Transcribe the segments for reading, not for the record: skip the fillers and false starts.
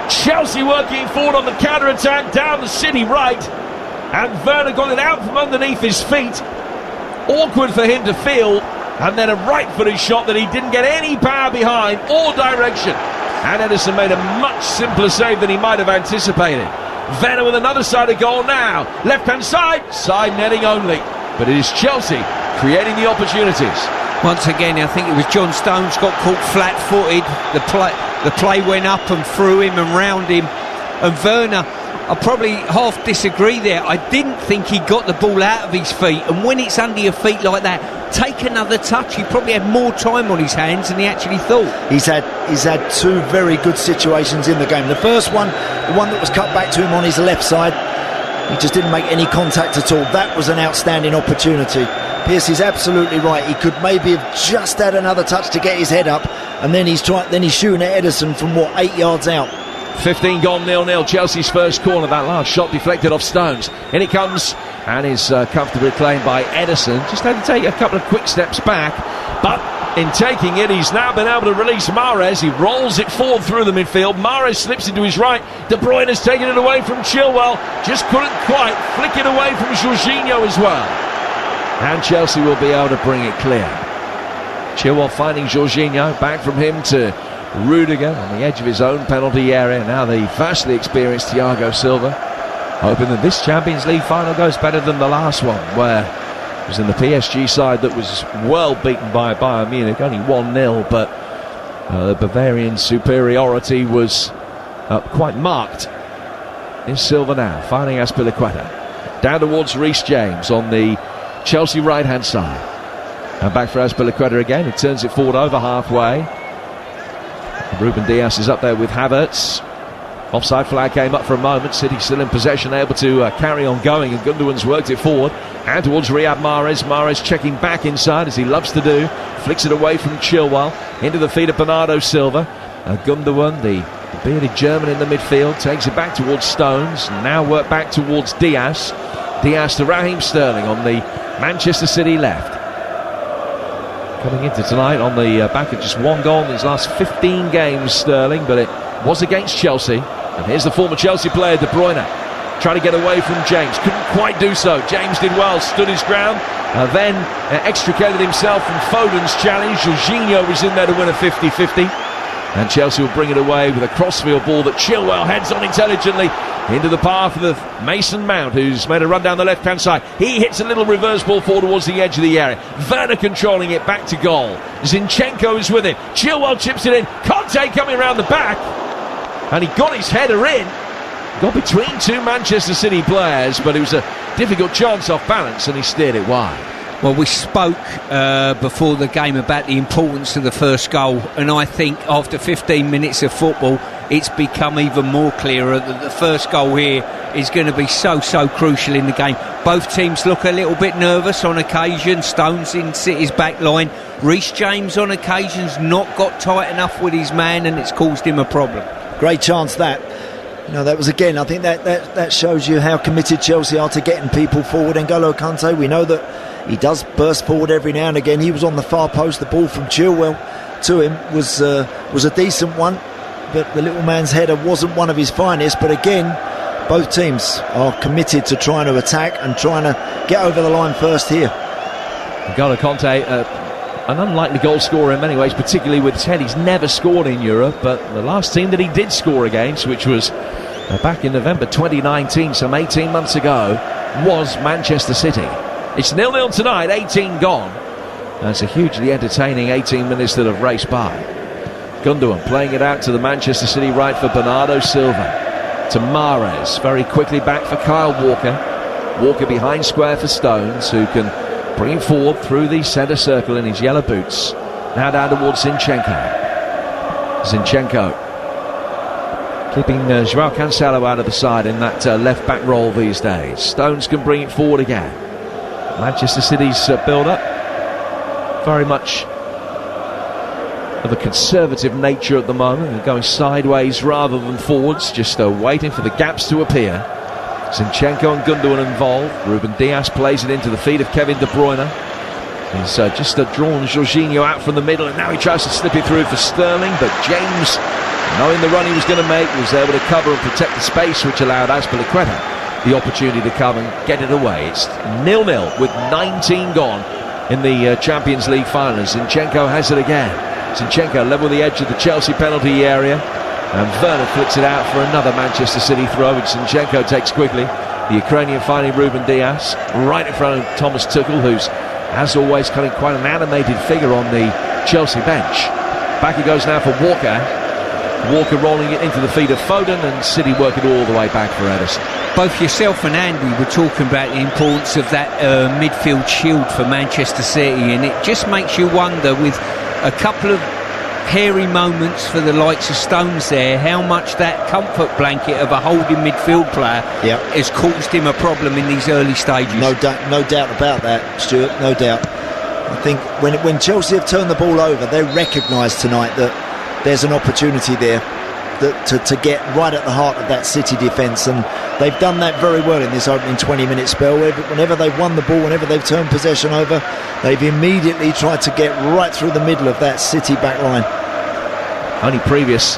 Chelsea working forward on the counter-attack down the City right, and Werner got it out from underneath his feet. Awkward for him to field, and then a right-footed shot that he didn't get any power behind or direction. And Ederson made a much simpler save than he might have anticipated. Werner with another side of goal now. Left-hand side, side netting only. But it is Chelsea creating the opportunities. Once again, I think it was John Stones got caught flat-footed. The play went up and through him and round him. And Werner, I probably half disagree there. I didn't think he got the ball out of his feet. And when it's under your feet like that, take another touch. He probably had more time on his hands than he actually thought. He's had two very good situations in the game. The first one, the one that was cut back to him on his left side, he just didn't make any contact at all. That was an outstanding opportunity. Pierce is absolutely right. He could maybe have just had another touch to get his head up, and then he's shooting at Ederson from 8 yards out. 15 gone, 0-0. Chelsea's first corner. That last shot deflected off Stones. In it comes, and is comfortably claimed by Ederson. Just had to take a couple of quick steps back, but in taking it, he's now been able to release Mahrez. He rolls it forward through the midfield. Mahrez slips into his right. De Bruyne has taken it away from Chilwell. Just couldn't quite flick it away from Jorginho as well. And Chelsea will be able to bring it clear. Chilwell finding Jorginho, back from him to Rudiger on the edge of his own penalty area. Now the vastly experienced Thiago Silva, hoping that this Champions League final goes better than the last one, where it was in the PSG side that was well beaten by Bayern Munich, only 1-0, but the Bavarian superiority was quite marked. Is Silva now finding Azpilicueta down towards Reece James on the Chelsea right hand side, and back for Azpilicueta again. He turns it forward over halfway. Ruben Dias is up there with Havertz. Offside flag came up for a moment. City still in possession, able to carry on going, and Gundogan's worked it forward and towards Riyad Mahrez. Mahrez checking back inside as he loves to do, flicks it away from Chilwell into the feet of Bernardo Silva. Gundogan, the bearded German in the midfield, takes it back towards Stones. Now work back towards Dias. Dias to Raheem Sterling on the Manchester City left. Coming into tonight on the back of just one goal in his last 15 games, Sterling, but it was against Chelsea. And here's the former Chelsea player, De Bruyne, trying to get away from James. Couldn't quite do so. James did well, stood his ground, then extricated himself from Foden's challenge. Jorginho was in there to win a 50-50. And Chelsea will bring it away with a crossfield ball that Chilwell heads on intelligently into the path of Mason Mount, who's made a run down the left-hand side. He hits a little reverse ball forward towards the edge of the area. Werner controlling it back to goal. Zinchenko is with him. Chilwell chips it in. Conte coming around the back, and he got his header in. Got between two Manchester City players, but it was a difficult chance off balance, and he steered it wide. Well, we spoke before the game about the importance of the first goal, and I think after 15 minutes of football, it's become even more clearer that the first goal here is going to be so crucial in the game. Both teams look a little bit nervous on occasion. Stones in City's back line. Reece James on occasions not got tight enough with his man, and it's caused him a problem. Great chance that. You know, that was again, I think that shows you how committed Chelsea are to getting people forward. N'Golo Kante, we know that he does burst forward every now and again. He was on the far post. The ball from Chilwell to him was a decent one, but the little man's header wasn't one of his finest. But again, both teams are committed to trying to attack and trying to get over the line first here. N'Golo Kante, an unlikely goal scorer in many ways, particularly with his head. He's never scored in Europe, but the last team that he did score against, which was back in November 2019, some 18 months ago, was Manchester City. It's 0-0 tonight, 18 gone. That's a hugely entertaining 18 minutes that have raced by. Gundogan playing it out to the Manchester City right for Bernardo Silva. To Mahrez, very quickly back for Kyle Walker. Walker behind square for Stones, who can bring it forward through the centre circle in his yellow boots. Now down towards Zinchenko. Zinchenko keeping Joao Cancelo out of the side in that left back role these days. Stones can bring it forward again. Manchester City's build-up very much of a conservative nature at the moment. They're going sideways rather than forwards, just waiting for the gaps to appear. Zinchenko and Gundogan involved. Ruben Dias plays it into the feet of Kevin De Bruyne. He's just drawn Jorginho out from the middle, and now he tries to slip it through for Sterling, but James knowing the run he was going to make, was able to cover and protect the space, which allowed Azpilicueta the opportunity to come and get it away. It's 0-0 with 19 gone in the Champions League final. Zinchenko has it again. Zinchenko level the edge of the Chelsea penalty area, and Werner flicks it out for another Manchester City throw, which Zinchenko takes quickly. The Ukrainian finding Ruben Dias right in front of Thomas Tuchel, who's, as always, cutting quite an animated figure on the Chelsea bench. Back he goes now for Walker. Walker rolling it into the feet of Foden, and City working all the way back for Ederson. Both yourself and Andy were talking about the importance of that midfield shield for Manchester City, and it just makes you wonder, with a couple of hairy moments for the likes of Stones there, how much that comfort blanket of a holding midfield player has caused him a problem in these early stages. No doubt about that, Stuart, no doubt. I think when Chelsea have turned the ball over, they recognise tonight that there's an opportunity there to get right at the heart of that City defence, and they've done that very well in this opening 20-minute spell. Whenever they've won the ball, whenever they've turned possession over, they've immediately tried to get right through the middle of that City back line. Only previous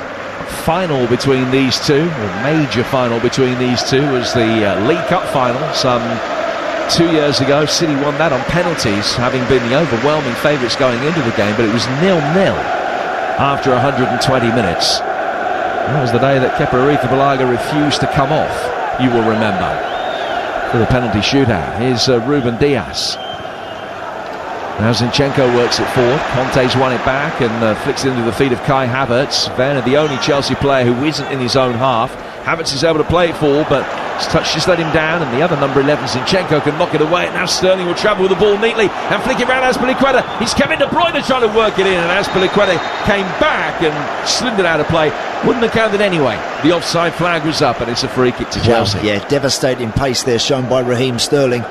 final between these two, or major final between these two, was the League Cup final some 2 years ago. City won that on penalties, having been the overwhelming favourites going into the game, but it was 0-0 after 120 minutes. That was the day that Kepa Arrizabalaga refused to come off, you will remember, for the penalty shootout. Here's Ruben Dias. Now Zinchenko works it forward. Conte's won it back and flicks it into the feet of Kai Havertz. Werner, the only Chelsea player who isn't in his own half. Havertz is able to play it forward, but his touch just let him down, and the other number 11, Zinchenko, can knock it away. And now Sterling will travel with the ball neatly and flick it around Azpilicueta. He's Kevin De Bruyne trying to work it in, and Azpilicueta came back and slimmed it out of play. Wouldn't have counted anyway. The offside flag was up, and it's a free kick to Chelsea. Well, yeah, devastating pace there shown by Raheem Sterling.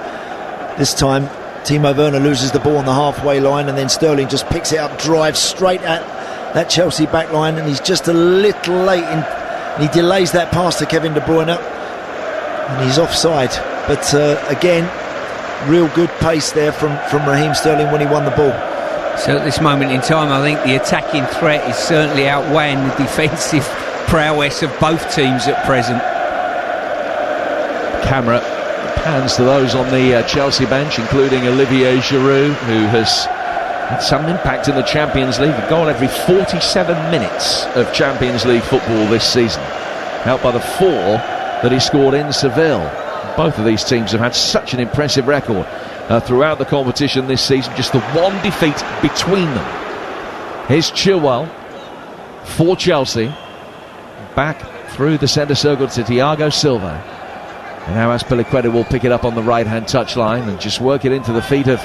This time Timo Werner loses the ball on the halfway line, and then Sterling just picks it up, drives straight at that Chelsea back line, and he's just a little late in. He delays that pass to Kevin De Bruyne, and he's offside. But again, real good pace there from Raheem Sterling when he won the ball. So at this moment in time, I think the attacking threat is certainly outweighing the defensive prowess of both teams at present. Camera pans to those on the Chelsea bench, including Olivier Giroud, who has had some impact in the Champions League. A goal every 47 minutes of Champions League football this season, helped by the 4 that he scored in Seville. Both of these teams have had such an impressive record throughout the competition this season, just the one defeat between them. Here's Chilwell for Chelsea, back through the centre circle to Thiago Silva, and now Azpilicueta will pick it up on the right hand touchline and just work it into the feet of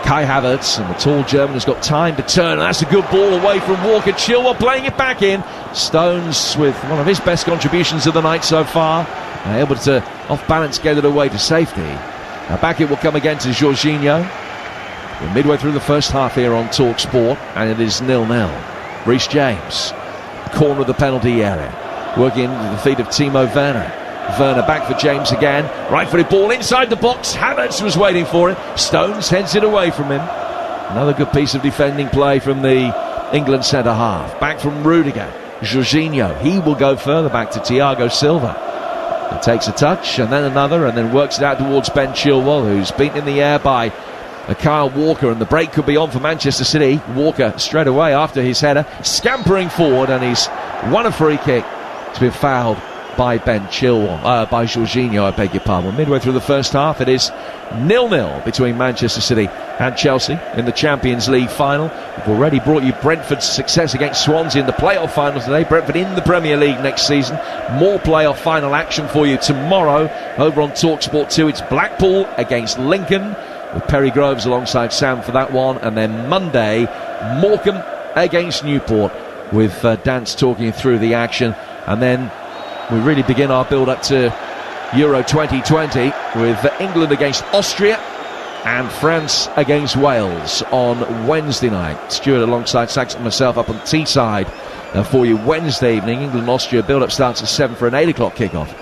Kai Havertz, and the tall German has got time to turn, and that's a good ball away from Walker. Chilwell playing it back in. Stones with one of his best contributions of the night so far, able to off balance get it away to safety. Now back it will come again to Jorginho. We're midway through the first half here on Talk Sport, and it is 0-0. Reece James, corner of the penalty area, working into the feet of Timo Werner. Werner back for James again. Right-footed ball inside the box. Havertz was waiting for it. Stones heads it away from him. Another good piece of defending play from the England centre-half. Back from Rudiger. Jorginho. He will go further back to Thiago Silva. He takes a touch and then another, and then works it out towards Ben Chilwell, who's beaten in the air by Kyle Walker, and the break could be on for Manchester City. Walker straight away after his header, scampering forward, and he's won a free kick. It's been fouled by Ben Chilwell, by Jorginho, I beg your pardon. Midway through the first half, it is 0-0 between Manchester City and Chelsea in the Champions League final. We've already brought you Brentford's success against Swansea in the playoff final today. Brentford in the Premier League next season. More playoff final action for you tomorrow over on TalkSport 2. It's Blackpool against Lincoln, with Perry Groves alongside Sam for that one, and then Monday, Morecambe against Newport, with Dance talking you through the action, and then we really begin our build-up to Euro 2020 with England against Austria and France against Wales on Wednesday night. Stuart alongside Saxon and myself up on Teesside for you Wednesday evening. England-Austria build-up starts at 7 for an 8 o'clock kick-off,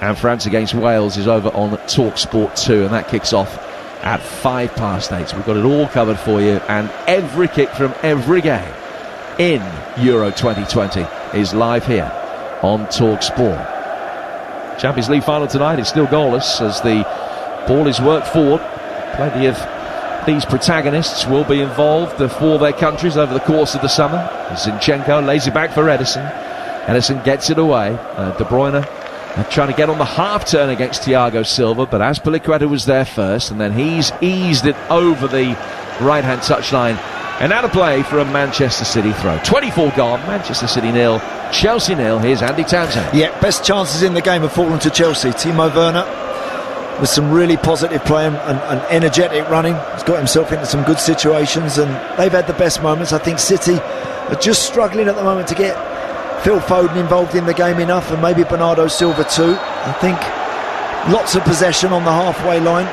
and France against Wales is over on TalkSport 2, and that kicks off at 8:05. So we've got it all covered for you, and every kick from every game in Euro 2020 is live here on Talk Sport. Champions League final tonight is still goalless as the ball is worked forward. Plenty of these protagonists will be involved for their countries over the course of the summer. Zinchenko lays it back for Ederson. Ederson gets it away. De Bruyne trying to get on the half turn against Thiago Silva, but Azpilicueta was there first, and then he's eased it over the right-hand touchline. And out of play for a Manchester City throw. 24 gone, Manchester City 0, Chelsea 0. Here's Andy Townsend. Yeah, best chances in the game have fallen to Chelsea. Timo Werner with some really positive play and energetic running. He's got himself into some good situations, and they've had the best moments. I think City are just struggling at the moment to get Phil Foden involved in the game enough, and maybe Bernardo Silva too. I think lots of possession on the halfway line.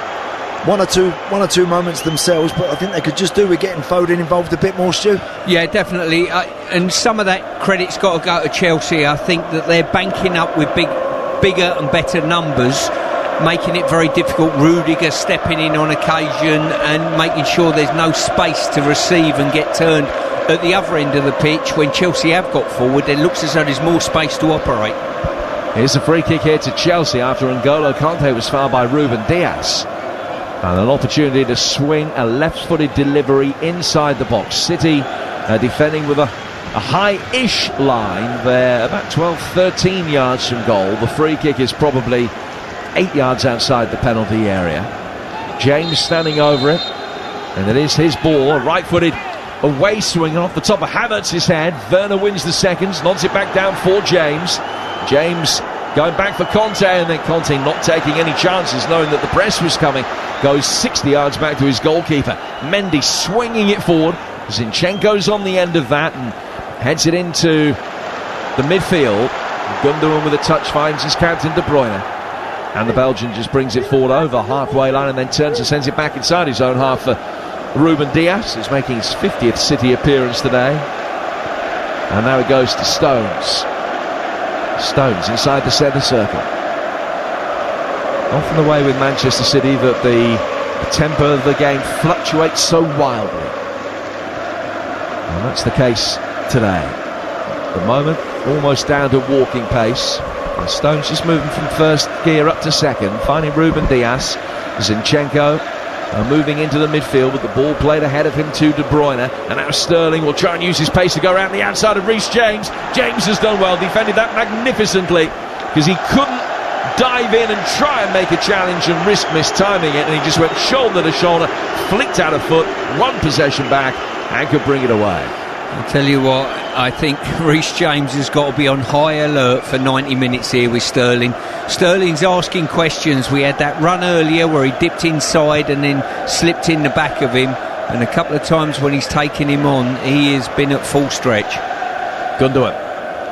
One or two moments themselves, but I think they could just do with getting Foden involved a bit more, Stu. Yeah, definitely. And some of that credit's got to go to Chelsea. I think that they're banking up with bigger and better numbers, making it very difficult. Rudiger stepping in on occasion and making sure there's no space to receive and get turned at the other end of the pitch. When Chelsea have got forward, it looks as though there's more space to operate. Here's a free kick here to Chelsea after N'Golo Kante was fouled by Ruben Dias. And an opportunity to swing a left-footed delivery inside the box. City defending with a high-ish line there, about 12-13 yards from goal. The free kick is probably 8 yards outside the penalty area. James standing over it, and it is his ball, right-footed away swing off the top of Havertz's head. Werner wins the seconds, nods it back down for James. James going back for Conte, and then Conte not taking any chances, knowing that the press was coming. Goes 60 yards back to his goalkeeper. Mendy swinging it forward. Zinchenko's on the end of that and heads it into the midfield. Gundogan with a touch finds his captain De Bruyne, and the Belgian just brings it forward over halfway line and then turns and sends it back inside his own half for Ruben Dias, who's making his 50th City appearance today. And now it goes to Stones. Stones inside the centre circle. Often the way with Manchester City that the tempo of the game fluctuates so wildly, and that's the case today. At the moment, almost down to walking pace. And Stones just moving from first gear up to second, finding Ruben Dias. Zinchenko moving into the midfield with the ball played ahead of him to De Bruyne, and now Sterling will try and use his pace to go around the outside of Reece James. James has done well, defended that magnificently, because he couldn't dive in and try and make a challenge and risk mistiming it, and he just went shoulder to shoulder, flicked out a foot, one possession back, and could bring it away. I'll tell you what, I think Reece James has got to be on high alert for 90 minutes here with Sterling. Sterling's asking questions. We had that run earlier where he dipped inside and then slipped in the back of him, and a couple of times when he's taken him on, he has been at full stretch. Gundogan.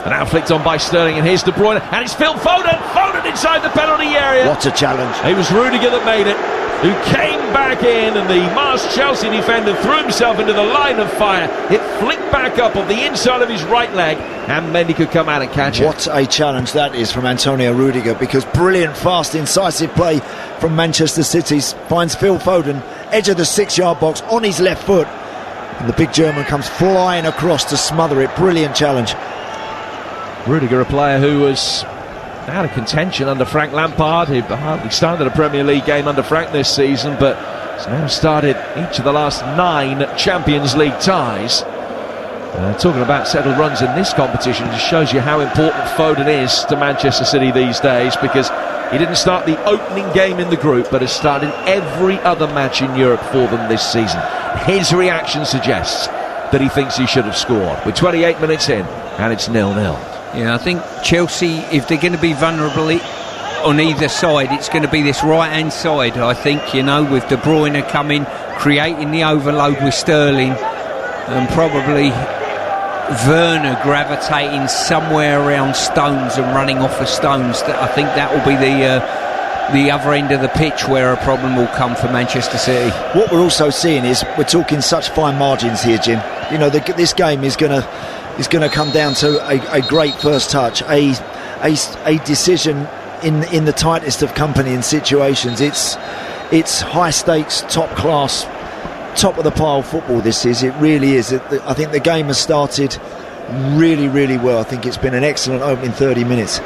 And now flicked on by Sterling, and here's De Bruyne, and it's Phil Foden! Foden inside the penalty area! What a challenge. It was Rudiger that made it, who came back in, and the masked Chelsea defender threw himself into the line of fire. It flicked back up on the inside of his right leg, and Mendy could come out and catch it. What a challenge that is from Antonio Rudiger, because brilliant, fast, incisive play from Manchester City finds Phil Foden, edge of the 6-yard box, on his left foot, and the big German comes flying across to smother it. Brilliant challenge. Rudiger, a player who was out of contention under Frank Lampard. He hardly started a Premier League game under Frank this season, but has now started each of the last 9 Champions League ties. Talking about settled runs in this competition just shows you how important Foden is to Manchester City these days, because he didn't start the opening game in the group, but has started every other match in Europe for them this season. His reaction suggests that he thinks he should have scored. We're 28 minutes in, and it's 0-0. Yeah, I think Chelsea, if they're going to be vulnerable on either side, it's going to be this right-hand side, I think, you know, with De Bruyne coming, creating the overload with Sterling, and probably Werner gravitating somewhere around Stones and running off of Stones. I think that will be the other end of the pitch where a problem will come for Manchester City. What we're also seeing is we're talking such fine margins here, Jim. You know, this game is going to come down to a great first touch, a decision in the tightest of company and situations. It's high stakes, top class, top of the pile football. This is, it really is. I think the game has started really, really well. I think it's been an excellent opening 30 minutes.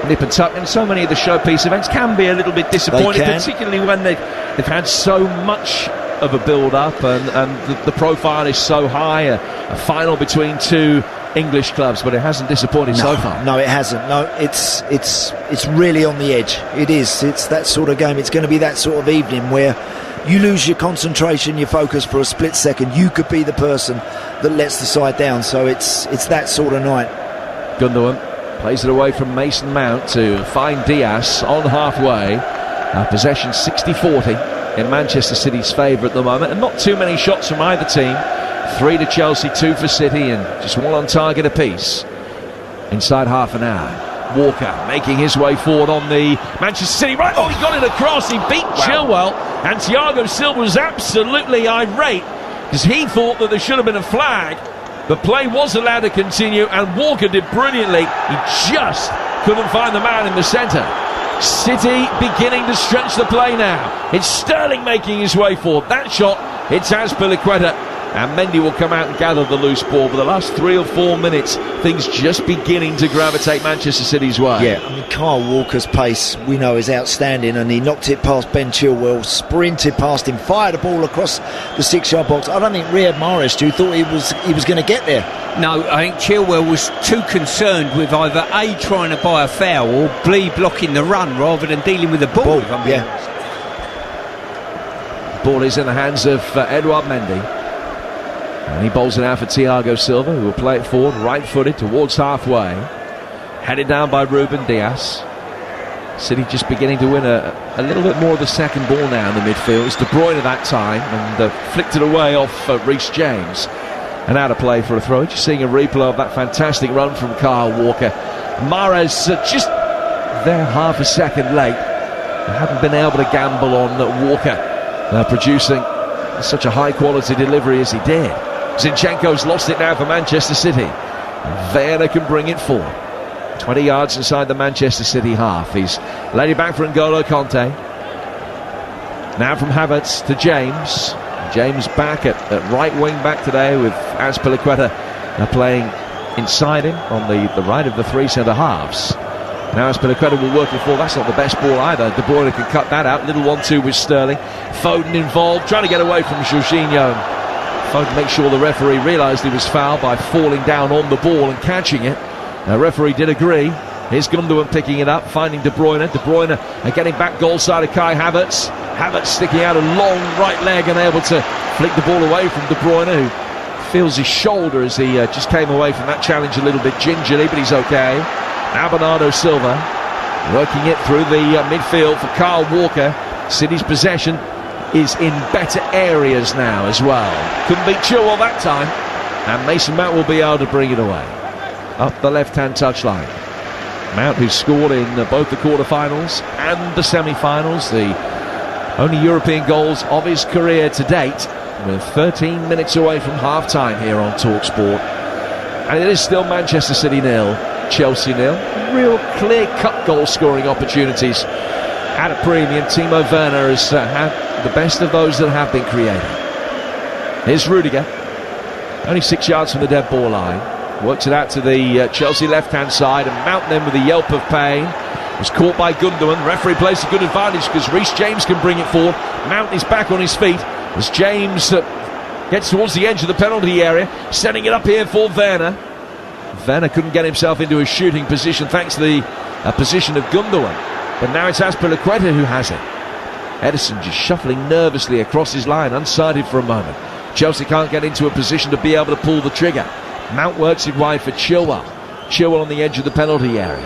Nip and tuck, and so many of the showpiece events can be a little bit disappointing, particularly when they've had so much of a build-up and the profile is so high. A final between two English clubs, but it hasn't disappointed so far. No, it hasn't. No, it's really on the edge. It is. It's that sort of game. It's going to be that sort of evening where you lose your concentration, your focus for a split second. You could be the person that lets the side down. So it's that sort of night. Gundogan plays it away from Mason Mount to find Diaz on halfway. Possession 60-40 in Manchester City's favour at the moment, and not too many shots from either team. 3 to Chelsea, 2 for City, and just one on target apiece inside half an hour. Walker making his way forward on the Manchester City right. Oh, he got it across. He beat Chilwell, and Thiago Silva was absolutely irate because he thought that there should have been a flag. The play was allowed to continue, and Walker did brilliantly. He just couldn't find the man in the centre. City beginning to stretch the play now. It's Sterling making his way forward. That shot, it's Azpilicueta, and Mendy will come out and gather the loose ball. But the last 3 or 4 minutes, things just beginning to gravitate Manchester City's way. Yeah, I mean, Kyle Walker's pace, we know, is outstanding, and he knocked it past Ben Chilwell, sprinted past him, fired a ball across the 6-yard box. I don't think Riyad Mahrez thought he was going to get there. No, I think Chilwell was too concerned with either A, trying to buy a foul, or B, blocking the run rather than dealing with the ball. Yeah. Ball is in the hands of Edouard Mendy. And he bowls it out for Thiago Silva, who will play it forward, right-footed towards halfway. Headed down by Ruben Diaz. City just beginning to win a little bit more of the second ball now in the midfield. It's De Bruyne at that time, and flicked it away off Reece James. And out of play for a throw. Just seeing a replay of that fantastic run from Kyle Walker. Mahrez just there half a second late. Hadn't been able to gamble on Walker producing such a high-quality delivery as he did. Zinchenko's lost it now for Manchester City. Werner can bring it forward. 20 yards inside the Manchester City half. He's laid it back for N'Golo Kanté. Now from Havertz to James. James back at right wing back today, with Azpilicueta playing inside him on the right of the 3 centre halves. Now Azpilicueta will work it forward. That's not the best ball either. De Bruyne can cut that out. Little 1-2 with Sterling. Foden involved, trying to get away from Jorginho. Foden makes sure the referee realised he was fouled by falling down on the ball and catching it. The referee did agree. Here's Gundogan picking it up, finding De Bruyne. De Bruyne getting back goal side of Kai Havertz. Havertz sticking out a long right leg and able to flick the ball away from De Bruyne, who feels his shoulder as he just came away from that challenge a little bit gingerly, but he's okay. Now Bernardo Silva working it through the midfield for Kyle Walker. City's possession is in better areas now as well. Couldn't beat Chilwell that time, and Mason Mount will be able to bring it away up the left-hand touchline. Mount, who scored in both the quarter-finals and the semi-finals, the only European goals of his career to date. We're 13 minutes away from half-time here on TalkSport, and it is still Manchester City 0, Chelsea 0. Real clear-cut goal-scoring opportunities at a premium. Timo Werner has had the best of those that have been created. Here's Rudiger, only 6 yards from the dead ball line. Works it out to the Chelsea left-hand side, and Mount then with a yelp of pain was caught by Gundogan. Referee plays a good advantage because Reece James can bring it forward. Mount is back on his feet as James gets towards the edge of the penalty area, setting it up here for Werner. Werner couldn't get himself into a shooting position thanks to the position of Gundogan, but now it's Azpilicueta who has it. Ederson just shuffling nervously across his line, unsighted for a moment. Chelsea can't get into a position to be able to pull the trigger. Mount works it wide for Chilwell. Chilwell on the edge of the penalty area.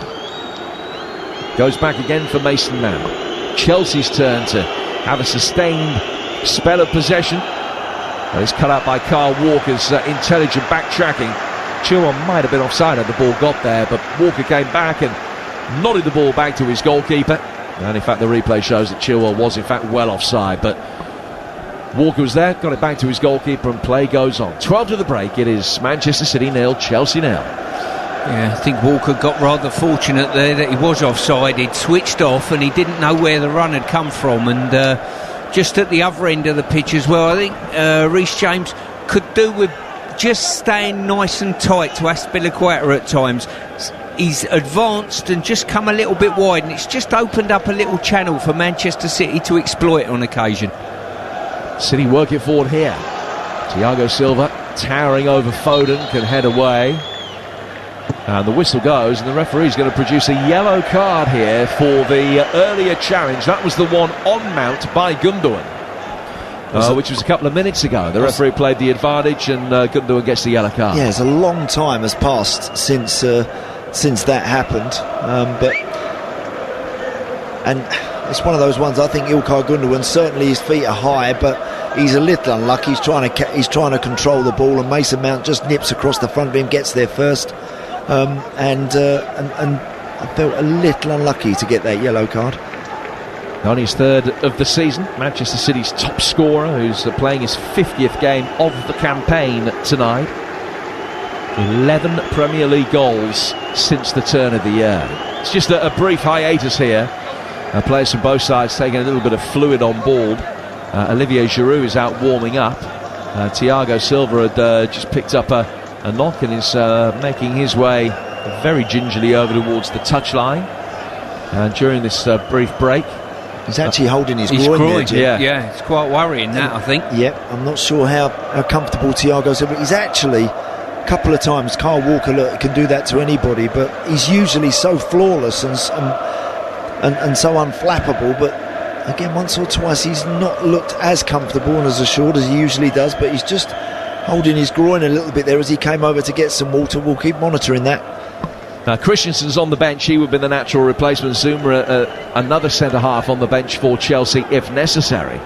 Goes back again for Mason Mount. Chelsea's turn to have a sustained spell of possession. But it's cut out by Kyle Walker's intelligent backtracking. Chilwell might have been offside had the ball got there, but Walker came back and nodded the ball back to his goalkeeper. And in fact the replay shows that Chilwell was in fact well offside, but Walker was there, got it back to his goalkeeper, and play goes on. 12 to the break. It is Manchester City 0, Chelsea 0. Yeah, I think Walker got rather fortunate there that he was offside. He'd switched off and he didn't know where the run had come from, and just at the other end of the pitch as well. I think Reece James could do with just staying nice and tight to Azpilicueta at times. He's advanced and just come a little bit wide, and it's just opened up a little channel for Manchester City to exploit on occasion. City work it forward here. Thiago Silva towering over Foden, can head away. And the whistle goes, and the referee's going to produce a yellow card here for the earlier challenge. That was the one on Mount by Gundogan, which was a couple of minutes ago. The referee played the advantage, and Gundogan gets the yellow card. Yeah, it's a long time has passed since that happened, and it's one of those ones. I think Ilkay Gundogan, certainly his feet are high, but he's a little unlucky. He's trying to control the ball, and Mason Mount just nips across the front of him, gets there first. And I felt a little unlucky to get that yellow card. On his third of the season, Manchester City's top scorer, who's playing his 50th game of the campaign tonight. 11 Premier League goals since the turn of the year. It's just a brief hiatus here. Players from both sides taking a little bit of fluid on board. Olivier Giroud is out warming up. Thiago Silva had just picked up a knock and is making his way very gingerly over towards the touchline. And during this brief break, he's actually holding his groin there, yeah, it's quite worrying that, I think. Yeah, I'm not sure how comfortable Thiago Silva. He's actually, a couple of times, Kyle Walker can do that to anybody, but he's usually so flawless and so unflappable. But again, once or twice he's not looked as comfortable and as assured as he usually does, but he's just holding his groin a little bit there as he came over to get some water. We'll keep monitoring that. Now Christensen's on the bench. He would be the natural replacement. Zuma, another centre-half on the bench for Chelsea if necessary.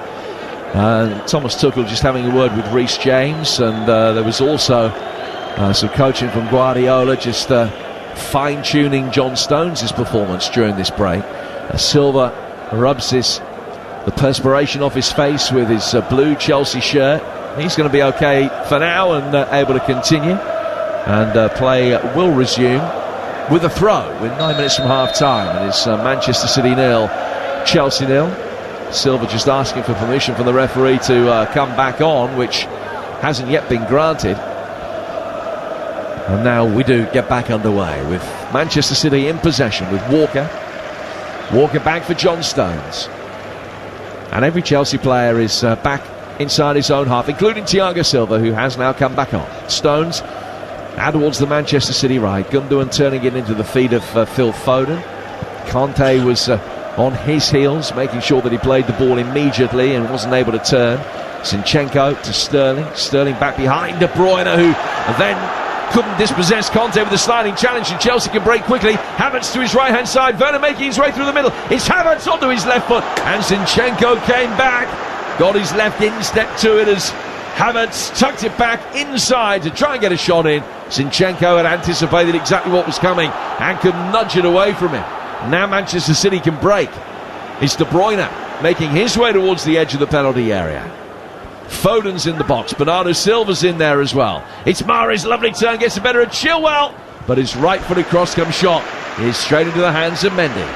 Thomas Tuchel just having a word with Reece James, and there was also some coaching from Guardiola, just fine-tuning John Stones' performance during this break. Silva rubs the perspiration off his face with his blue Chelsea shirt. He's going to be okay for now and able to continue. And play will resume with a throw with 9 minutes from half-time. And it's Manchester City 0, Chelsea 0. Silva just asking for permission from the referee to come back on, which hasn't yet been granted. And now we do get back underway with Manchester City in possession with Walker. Walker back for John Stones. And every Chelsea player is back inside his own half, including Thiago Silva, who has now come back on. Stones now towards the Manchester City right. Gundogan turning it into the feet of Phil Foden. Conte was on his heels, making sure that he played the ball immediately and wasn't able to turn. Zinchenko to Sterling. Sterling back behind De Bruyne, who then couldn't dispossess Conte with a sliding challenge, and Chelsea can break quickly. Havertz to his right hand side, Werner making his way through the middle. It's Havertz onto his left foot, and Zinchenko came back, got his left instep to it as Havertz tucked it back inside to try and get a shot in. Zinchenko had anticipated exactly what was coming and could nudge it away from him. Now Manchester City can break. It's De Bruyne making his way towards the edge of the penalty area. Foden's in the box, Bernardo Silva's in there as well. It's Mahrez, lovely turn, gets the better of Chilwell, but his right-footed cross-come shot is straight into the hands of Mendy.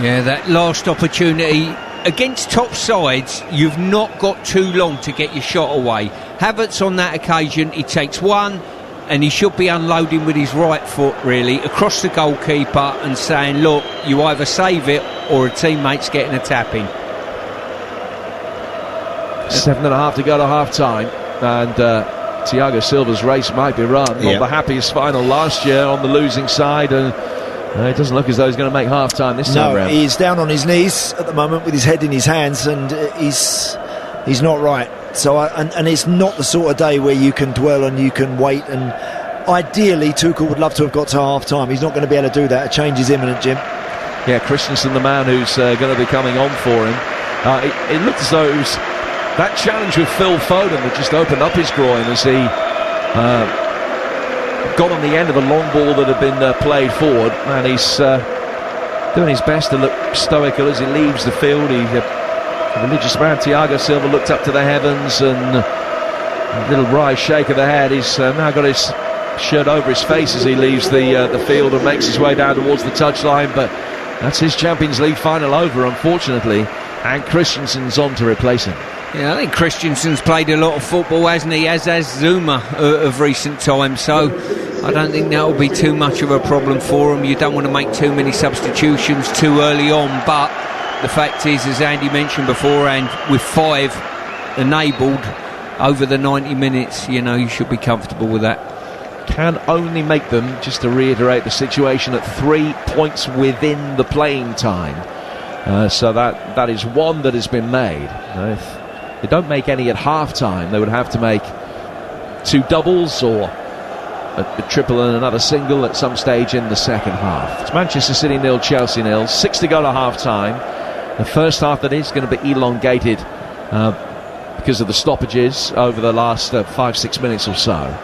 Yeah, that last opportunity against top sides, you've not got too long to get your shot away. Havertz on that occasion, he takes one, and he should be unloading with his right foot really across the goalkeeper and saying, look, you either save it or a teammate's getting a tap-in. 7.5 to go to half-time, and Thiago Silva's race might be run. Not the happiest final last year on the losing side, and it doesn't look as though he's going to make half-time this time round. He's down on his knees at the moment with his head in his hands, and he's not right. So, and it's not the sort of day where you can dwell and you can wait, and ideally Tuchel would love to have got to half-time. He's not going to be able to do that. A change is imminent, Jim. Yeah, Christensen, the man who's going to be coming on for him. It looked as though it was that challenge with Phil Foden that just opened up his groin as he got on the end of a long ball that had been played forward, and he's doing his best to look stoical as he leaves the field. The religious man Thiago Silva looked up to the heavens, and a little wry shake of the head. He's now got his shirt over his face as he leaves the field and makes his way down towards the touchline, but that's his Champions League final over, unfortunately, and Christensen's on to replace him. Yeah, I think Christensen's played a lot of football, hasn't he? As has Zuma of recent times. So I don't think that will be too much of a problem for him. You don't want to make too many substitutions too early on. But the fact is, as Andy mentioned beforehand, with 5 enabled over the 90 minutes, you know, you should be comfortable with that. Can only make them, just to reiterate the situation, at 3 points within the playing time. So that is one that has been made. If they don't make any at half-time, they would have to make 2 doubles or a triple and another single at some stage in the second half. It's Manchester City 0, Chelsea 0. 6 to go to half-time. The first half, that is going to be elongated because of the stoppages over the last 5-6 minutes or so.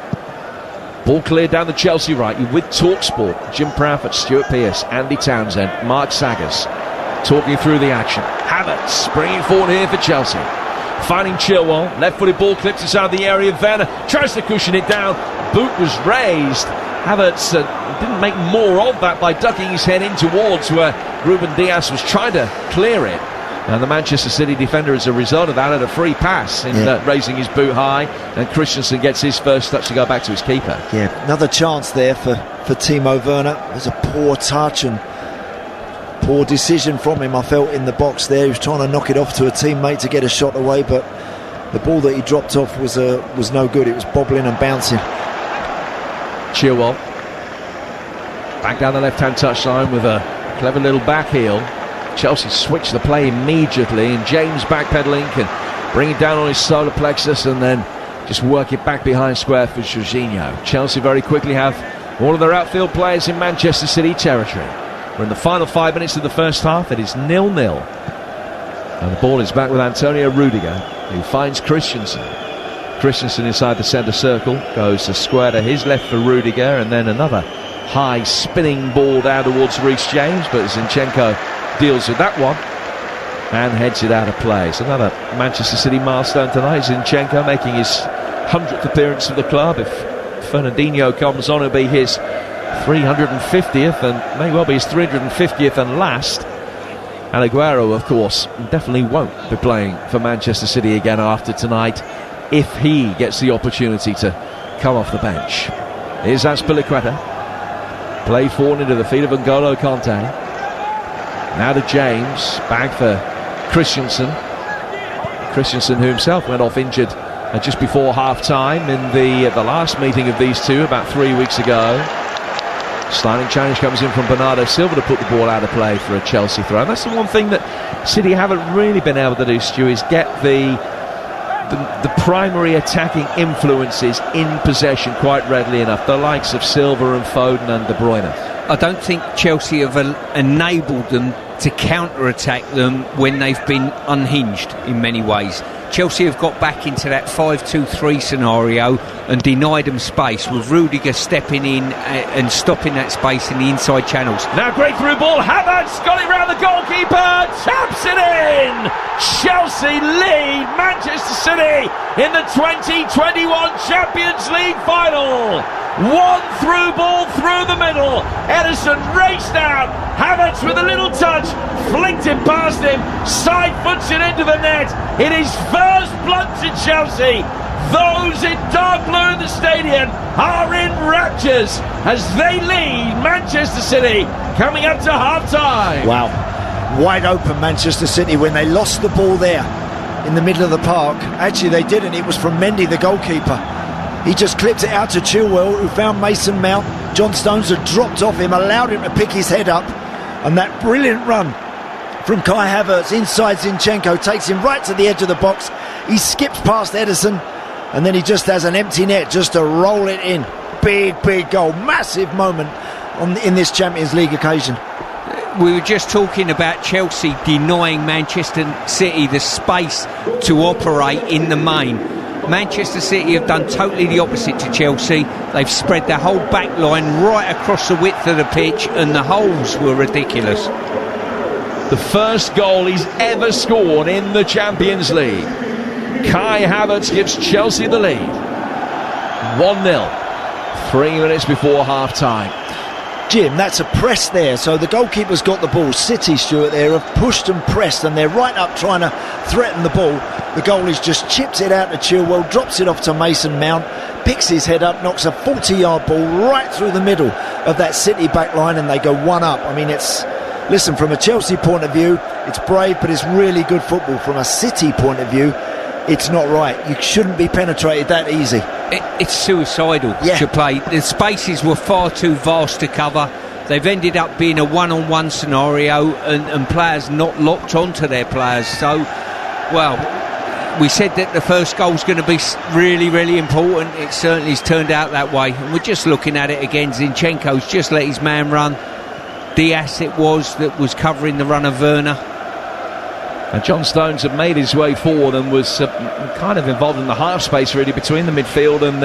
Ball cleared down the Chelsea right. You with TalkSport, Jim Proudfoot, Stuart Pearce, Andy Townsend, Mark Saggers talking through the action. Havertz bringing forward here for Chelsea. Finding Chilwell, left-footed ball clips inside the area. Werner tries to cushion it down. Boot was raised. Havertz didn't make more of that by ducking his head in towards where Ruben Dias was trying to clear it. And the Manchester City defender, as a result of that, had a free pass in raising his boot high, and Christensen gets his first touch to go back to his keeper. Yeah, another chance there for Timo Werner. It was a poor touch and poor decision from him, I felt, in the box there. He was trying to knock it off to a teammate to get a shot away, but the ball that he dropped off was no good. It was bobbling and bouncing. Chilwell back down the left-hand touchline with a clever little back heel. Chelsea switch the play immediately, and James backpedaling can bring it down on his solar plexus and then just work it back behind square for Jorginho. Chelsea very quickly have all of their outfield players in Manchester City territory. We're in the final 5 minutes of the first half. It is 0-0, and the ball is back with Antonio Rudiger, who finds Christensen. Christensen inside the centre circle, goes to square to his left for Rudiger, and then another high spinning ball down towards Reece James, but Zinchenko deals with that one and heads it out of play. It's another Manchester City milestone tonight. Zinchenko making his 100th appearance for the club. If Fernandinho comes on, it'll be his 350th, and may well be his 350th and last. And Aguero, of course, definitely won't be playing for Manchester City again after tonight if he gets the opportunity to come off the bench. Here's Azpilicueta, play forward into the feet of N'Golo Kanté. Now to James, back for Christensen. Christensen, who himself went off injured just before half-time in the last meeting of these two about 3 weeks ago. Sliding change comes in from Bernardo Silva to put the ball out of play for a Chelsea throw. And that's the one thing that City haven't really been able to do, Stu, is get the primary attacking influences in possession quite readily enough. The likes of Silva and Foden and De Bruyne. I don't think Chelsea have enabled them to counter-attack them when they've been unhinged in many ways. Chelsea have got back into that 5-2-3 scenario and denied them space, with Rudiger stepping in and stopping that space in the inside channels. Now great through ball, Havertz got it round the goalkeeper, taps it in! Chelsea lead Manchester City in the 2021 Champions League final! One through ball through the middle. Ederson raced out. Havertz with a little touch, flicked it past him, side foots it into the net. It is first blood to Chelsea. Those in dark blue in the stadium are in raptures as they lead Manchester City coming up to half-time. Wow, wide open Manchester City when they lost the ball there in the middle of the park. Actually they didn't, it was from Mendy, the goalkeeper. He just clipped it out to Chilwell, who found Mason Mount. John Stones had dropped off him, allowed him to pick his head up, and that brilliant run from Kai Havertz inside Zinchenko takes him right to the edge of the box. He skips past Ederson, and then he just has an empty net just to roll it in. Big goal, massive moment in this Champions League occasion. We were just talking about Chelsea denying Manchester City the space to operate in the main. Manchester City have done totally the opposite to Chelsea. They've spread their whole back line right across the width of the pitch, and the holes were ridiculous. The first goal he's ever scored in the Champions League. Kai Havertz gives Chelsea the lead. 1-0. 3 minutes before half-time. Jim, that's a press there, so the goalkeeper's got the ball. City, Stuart, there have pushed and pressed, and they're right up trying to threaten the ball. The goalie's just chips it out to Chilwell, drops it off to Mason Mount, picks his head up, knocks a 40-yard ball right through the middle of that City back line, and they go one up. I mean, listen, from a Chelsea point of view, it's brave, but it's really good football. From a City point of view, it's not right. You shouldn't be penetrated that easy. It's suicidal to play. The spaces were far too vast to cover. They've ended up being a one-on-one scenario, and players not locked onto their players. So, well, we said that the first goal's going to be really, really important. It certainly has turned out that way. And we're just looking at it again. Zinchenko's just let his man run. Diaz it was that was covering the run of Werner. And John Stones had made his way forward and was kind of involved in the half space really between the midfield and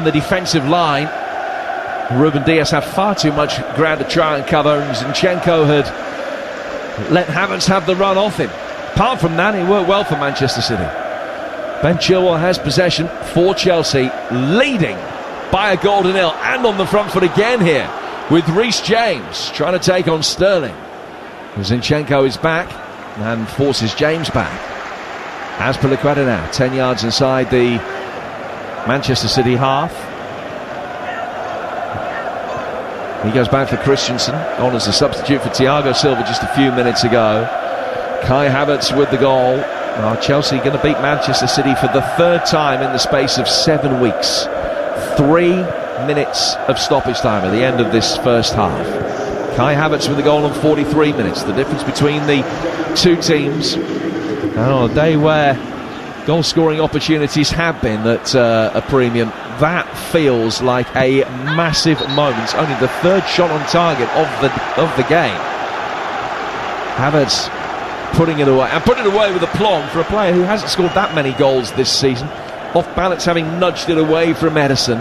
the defensive line. Ruben Diaz had far too much ground to try and cover, and Zinchenko had let Havertz have the run off him. Apart from that, he worked well for Manchester City. Ben Chilwell has possession for Chelsea, leading by a goal to nil, and on the front foot again here with Reece James trying to take on Sterling. Zinchenko is back and forces James back. Azpilicueta now 10 yards inside the Manchester City half. He goes back for Christensen, on as a substitute for Thiago Silva just a few minutes ago. Kai Havertz with the goal. Chelsea going to beat Manchester City for the third time in the space of 7 weeks. 3 minutes of stoppage time at the end of this first half. Kai Havertz with the goal on 43 minutes. The difference between the two teams. And on a day where goal scoring opportunities have been at a premium, that feels like a massive moment. It's only the third shot on target of the game. Havertz putting it away, and putting it away with aplomb for a player who hasn't scored that many goals this season. Off balance, having nudged it away from Ederson,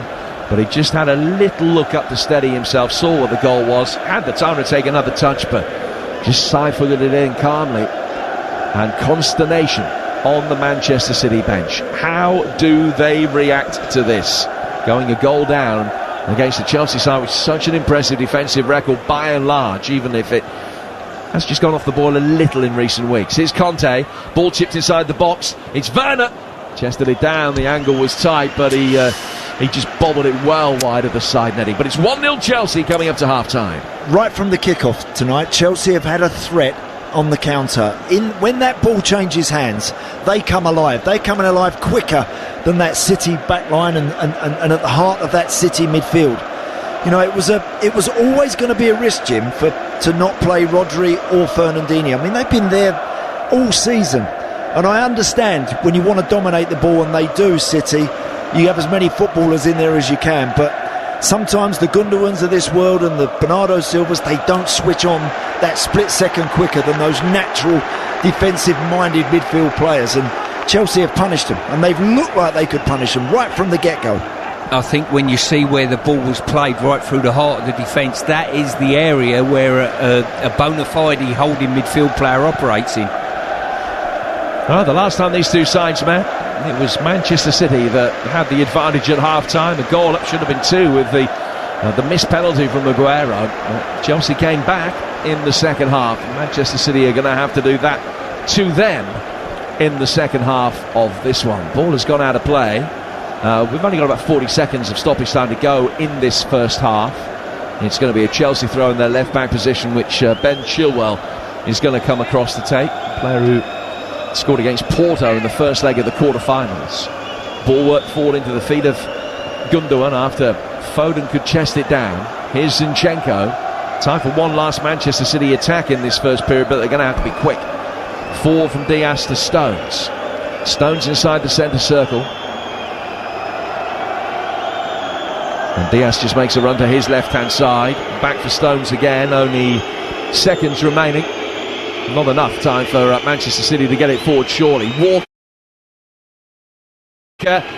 but he just had a little look up to steady himself, saw what the goal was, had the time to take another touch, but just side-footed it in calmly. And consternation on the Manchester City bench. How do they react to this? Going a goal down against the Chelsea side with such an impressive defensive record by and large, even if it has just gone off the ball a little in recent weeks. Here's Conte, ball chipped inside the box. It's Werner, chested it down, the angle was tight, but he just bobbled it well wide of the side netting. But it's 1-0 Chelsea coming up to half-time. Right from the kickoff tonight, Chelsea have had a threat on the counter. When that ball changes hands, they come alive. They're coming alive quicker than that City back line and at the heart of that City midfield. You know, it was always going to be a risk, Jim, to not play Rodri or Fernandinho. I mean, they've been there all season, and I understand when you want to dominate the ball, and they do, City, you have as many footballers in there as you can, but sometimes the Gundogan's of this world and the Bernardo Silvas, they don't switch on that split second quicker than those natural defensive-minded midfield players, and Chelsea have punished them, and they've looked like they could punish them right from the get-go. I think when you see where the ball was played right through the heart of the defence, that is the area where a bona fide holding midfield player operates in. Well, the last time these two sides met, it was Manchester City that had the advantage at half-time. The goal up should have been 2 with the missed penalty from Aguero. Chelsea came back in the second half. Manchester City are going to have to do that to them in the second half of this one. Ball has gone out of play. We've only got about 40 seconds of stoppage time to go in this first half. It's going to be a Chelsea throw in their left-back position, which Ben Chilwell is going to come across to take. The player who scored against Porto in the first leg of the quarter-finals. Ball worked forward into the feet of Gundogan after Foden could chest it down. Here's Zinchenko. Time for one last Manchester City attack in this first period, but they're going to have to be quick. 4 from Diaz to Stones. Stones inside the centre circle. And Diaz just makes a run to his left-hand side. Back for Stones again. Only seconds remaining. Not enough time for Manchester City to get it forward, surely. Walker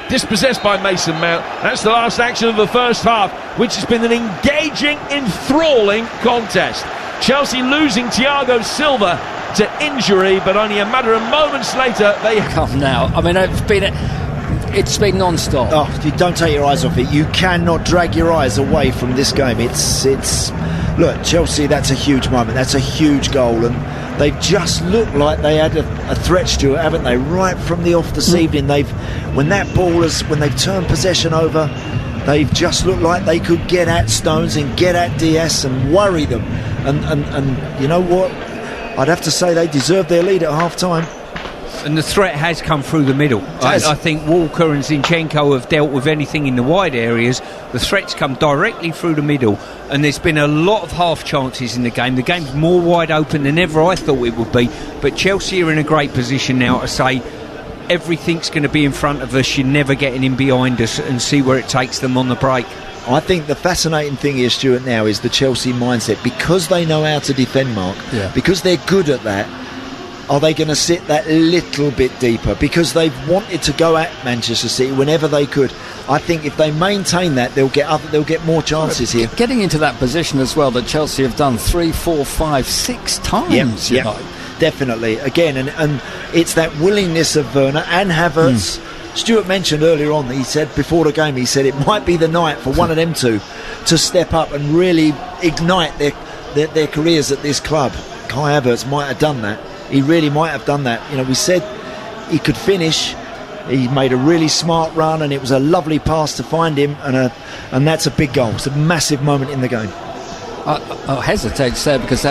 dispossessed by Mason Mount. That's the last action of the first half, which has been an engaging, enthralling contest. Chelsea losing Thiago Silva to injury, but only a matter of moments later they come now. I mean, it's been it's been non-stop. Oh, you don't take your eyes off it. You cannot drag your eyes away from this game. It's look, Chelsea, that's a huge moment. That's a huge goal, and they've just looked like they had a threat, Stuart, haven't they? Right from the off this evening, when they've turned possession over, they've just looked like they could get at Stones and get at DS and worry them. And you know what? I'd have to say they deserve their lead at half-time. And the threat has come through the middle. I think Walker and Zinchenko have dealt with anything in the wide areas. The threats come directly through the middle, and there's been a lot of half chances in the game. The game's more wide open than ever I thought it would be, but Chelsea are in a great position now to say everything's going to be in front of us, you're never getting in behind us, and see where it takes them on the break. I think the fascinating thing here, Stuart, now is the Chelsea mindset. Because they know how to defend, Mark, because they're good at that, are they going to sit that little bit deeper? Because they've wanted to go at Manchester City whenever they could. I think if they maintain that, they'll get more chances here. Getting into that position as well that Chelsea have done 3, 4, 5, 6 times. Yeah, definitely. Again, and it's that willingness of Werner and Havertz. Stuart mentioned earlier on, he said before the game, he said it might be the night for one of them two to step up and really ignite their careers at this club. Kai Havertz might have done that. He really might have done that. You know, we said he could finish. He made a really smart run, and it was a lovely pass to find him, and that's a big goal. It's a massive moment in the game. I hesitate to say it because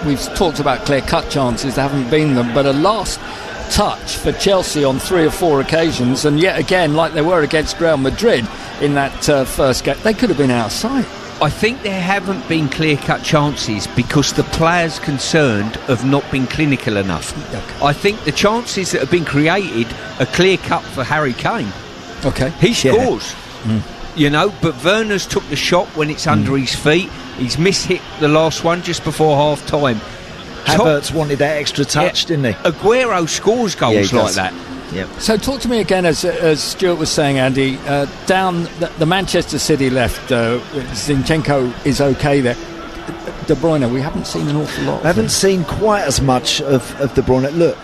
we've talked about clear-cut chances. There haven't been them, but a last touch for Chelsea on 3 or 4 occasions, and yet again, like they were against Real Madrid in that first game, they could have been out of sight. I think there haven't been clear-cut chances because the players concerned have not been clinical enough. Okay. I think the chances that have been created are clear-cut for Harry Kane. Okay, he scores, you know, but Werner's took the shot when it's under his feet. He's mishit the last one just before half-time. Havertz wanted that extra touch, didn't he? Aguero scores goals like that. Yep. So talk to me again, as Stuart was saying, Andy, down the Manchester City left, Zinchenko is okay there. De Bruyne, we haven't seen an awful lot. I haven't seen quite as much of De Bruyne. Look,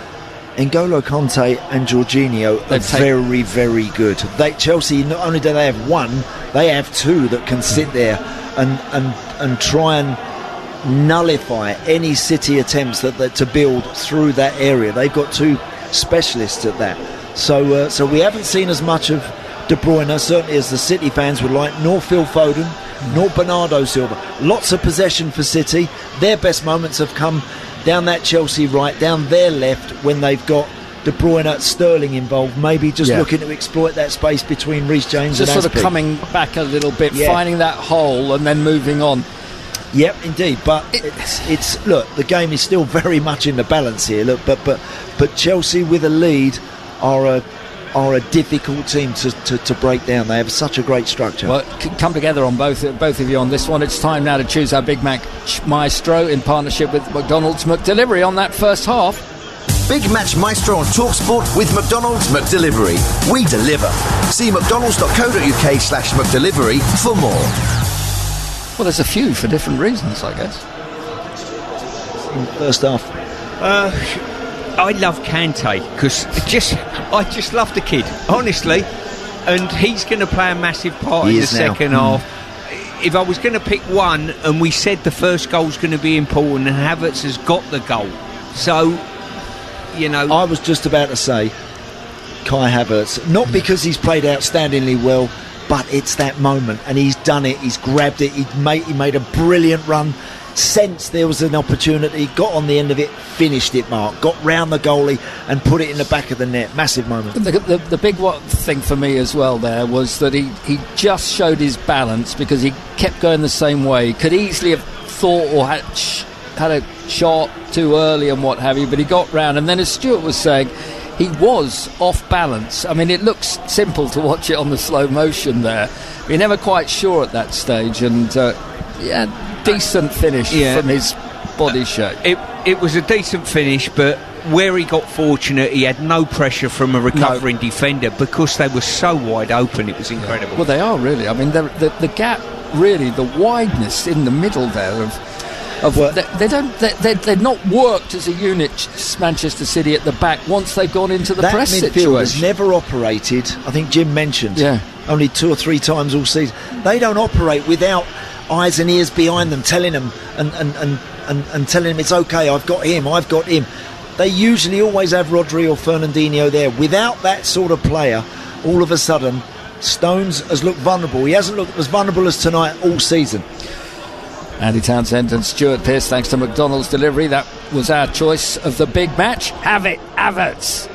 N'Golo Kanté and Jorginho are very, very good. Chelsea, not only do they have one, they have two that can sit there and try and nullify any City attempts to build through that area. They've got two specialists at that. So we haven't seen as much of De Bruyne, certainly as the City fans would like, nor Phil Foden, nor Bernardo Silva. Lots of possession for City. Their best moments have come down that Chelsea right, down their left, when they've got De Bruyne, Sterling involved, maybe just looking to exploit that space between Reece James and Azpi. Just sort of coming back a little bit, finding that hole and then moving on. Yep, indeed. But it's look, the game is still very much in the balance here. Look, but Chelsea with a lead are a difficult team to break down. They have such a great structure. Well, come together on both of you on this one. It's time now to choose our Big Mac Maestro in partnership with McDonald's McDelivery on that first half. Big Match Maestro on TalkSport with McDonald's McDelivery. We deliver. See mcdonalds.co.uk/McDelivery for more. Well, there's a few for different reasons, I guess. First half. I love Kanté because I just love the kid, honestly, and he's going to play a massive part in the second half. If I was going to pick one, and we said the first goal's going to be important, and Havertz has got the goal, so you know. I was just about to say Kai Havertz, not because he's played outstandingly well, but it's that moment, and he's done it. He's grabbed it. He made a brilliant run. Sensed there was an opportunity, got on the end of it, finished it, Mark. Got round the goalie and put it in the back of the net. Massive moment. The big thing for me as well there was that he just showed his balance because he kept going the same way. Could easily have thought or had a shot too early and what have you, but he got round. And then, as Stuart was saying, he was off balance. I mean, it looks simple to watch it on the slow motion there. You're never quite sure at that stage, and decent finish from his body shape. It was a decent finish, but where he got fortunate, he had no pressure from a recovering defender because they were so wide open. It was incredible. Well, they are really. I mean, the gap, really, the wideness in the middle there of They're not worked as a unit, Manchester City at the back, once they've gone into the press situation. That midfield has never operated, I think Jim mentioned, only 2 or 3 times all season. They don't operate without eyes and ears behind them telling them and telling them it's okay, I've got him. They usually always have Rodri or Fernandinho there. Without that sort of player, all of a sudden Stones has looked vulnerable. He hasn't looked as vulnerable as tonight all season. Andy Townsend and Stuart Pearce, thanks to McDonald's delivery. That was our choice of the big match. Have it, Havertz.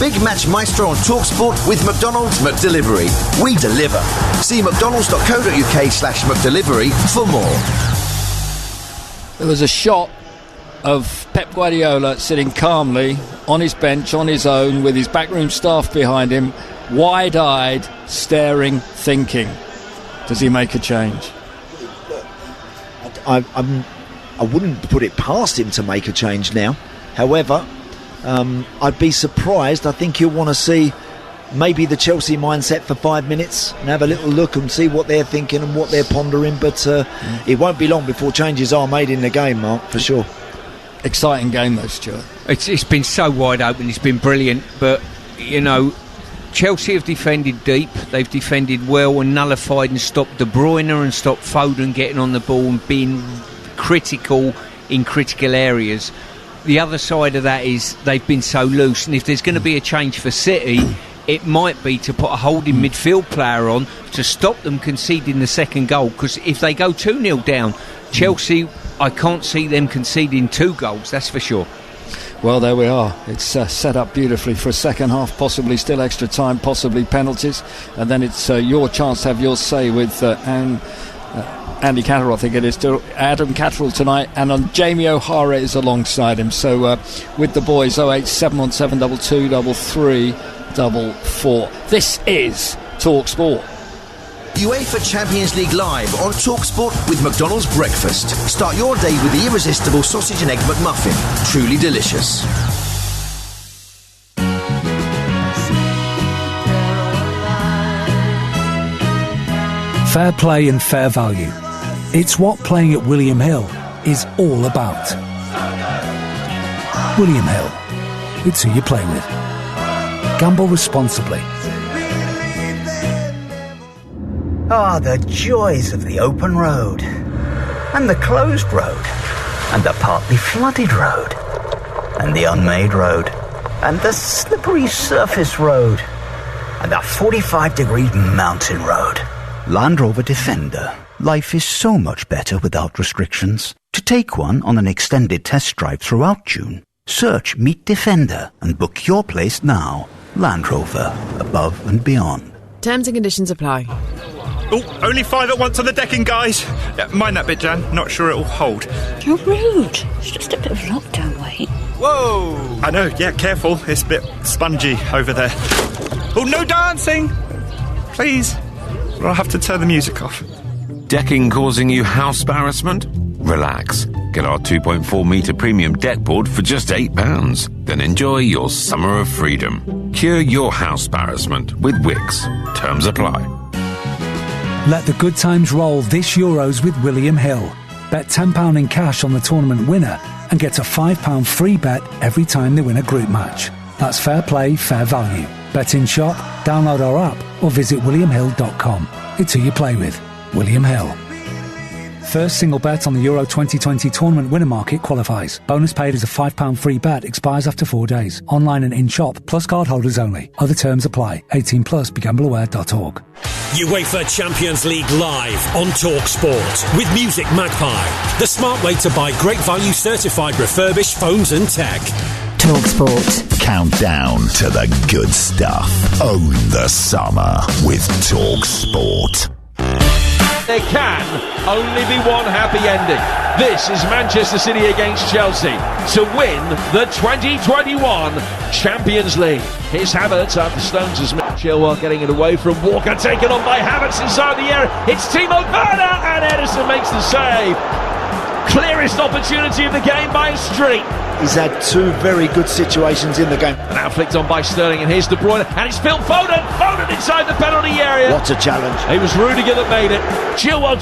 Big Match Maestro on TalkSport with McDonald's McDelivery. We deliver. See mcdonalds.co.uk/McDelivery for more. There was a shot of Pep Guardiola sitting calmly on his bench on his own with his backroom staff behind him, wide-eyed, staring, thinking, does he make a change? I wouldn't put it past him to make a change now. However, I'd be surprised. I think he'll want to see maybe the Chelsea mindset for 5 minutes and have a little look and see what they're thinking and what they're pondering. But it won't be long before changes are made in the game, Mark, for sure. Exciting game though, Stuart. It's been so wide open. It's been brilliant. But, you know, Chelsea have defended deep. They've defended well and nullified and stopped De Bruyne and stopped Foden getting on the ball and being critical in critical areas. The other side of that is they've been so loose, and if there's going to be a change for City, it might be to put a holding midfield player on to stop them conceding the second goal, because if they go 2-0 down, Chelsea, I can't see them conceding 2 goals, that's for sure. Well, there we are. It's set up beautifully for a second half, possibly still extra time, possibly penalties, and then it's your chance to have your say with Andy Catterall, I think it is, to Adam Catterall tonight, and Jamie O'Hara is alongside him. So with the boys, 08717 2233 44. This is TalkSport. UEFA Champions League live on TalkSport with McDonald's breakfast. Start your day with the irresistible sausage and egg McMuffin. Truly delicious. Fair play and fair value. It's what playing at William Hill is all about. William Hill. It's who you play with. Gamble responsibly. Ah, the joys of the open road, and the closed road, and the partly flooded road, and the unmade road, and the slippery surface road, and the 45-degree mountain road. Land Rover Defender. Life is so much better without restrictions. To take one on an extended test drive throughout June, search Meet Defender and book your place now. Land Rover, above and beyond. Terms and conditions apply. Oh, only 5 at once on the decking, guys. Mind that bit, Jan. Not sure it'll hold. You're rude. It's just a bit of lockdown weight. Whoa! I know, yeah, careful. It's a bit spongy over there. Oh, no dancing! Please. I'll have to turn the music off. Decking causing you house embarrassment? Relax. Get our 2.4 metre premium deck board for just £8. Then enjoy your summer of freedom. Cure your house embarrassment with Wix. Terms apply. Let the good times roll this Euros with William Hill. Bet £10 in cash on the tournament winner and get a £5 free bet every time they win a group match. That's fair play, fair value. Bet in shop, download our app or visit williamhill.com. It's who you play with. William Hill. First single bet on the Euro 2020 tournament winner market qualifies. Bonus paid as a £5 free bet. Expires after 4 days. Online and in shop, plus card holders only. Other terms apply. 18 plus. BeGambleAware.org. UEFA Champions League live on TalkSport with Music Magpie. The smart way to buy great value certified refurbished phones and tech. TalkSport. Countdown to the good stuff. Own the summer with TalkSport. There can only be one happy ending. This is Manchester City against Chelsea to win the 2021 Champions League. Here's Havertz after Stones has met Chilwell, getting it away from Walker, taken on by Havertz inside the area. It's Timo Werner and Ederson makes the save. Clearest opportunity of the game by a street. He's had 2 very good situations in the game. Now flicked on by Sterling, and here's De Bruyne, and it's Phil Foden. Foden inside the penalty area. What a challenge. It was Rudiger that made it. Chilwell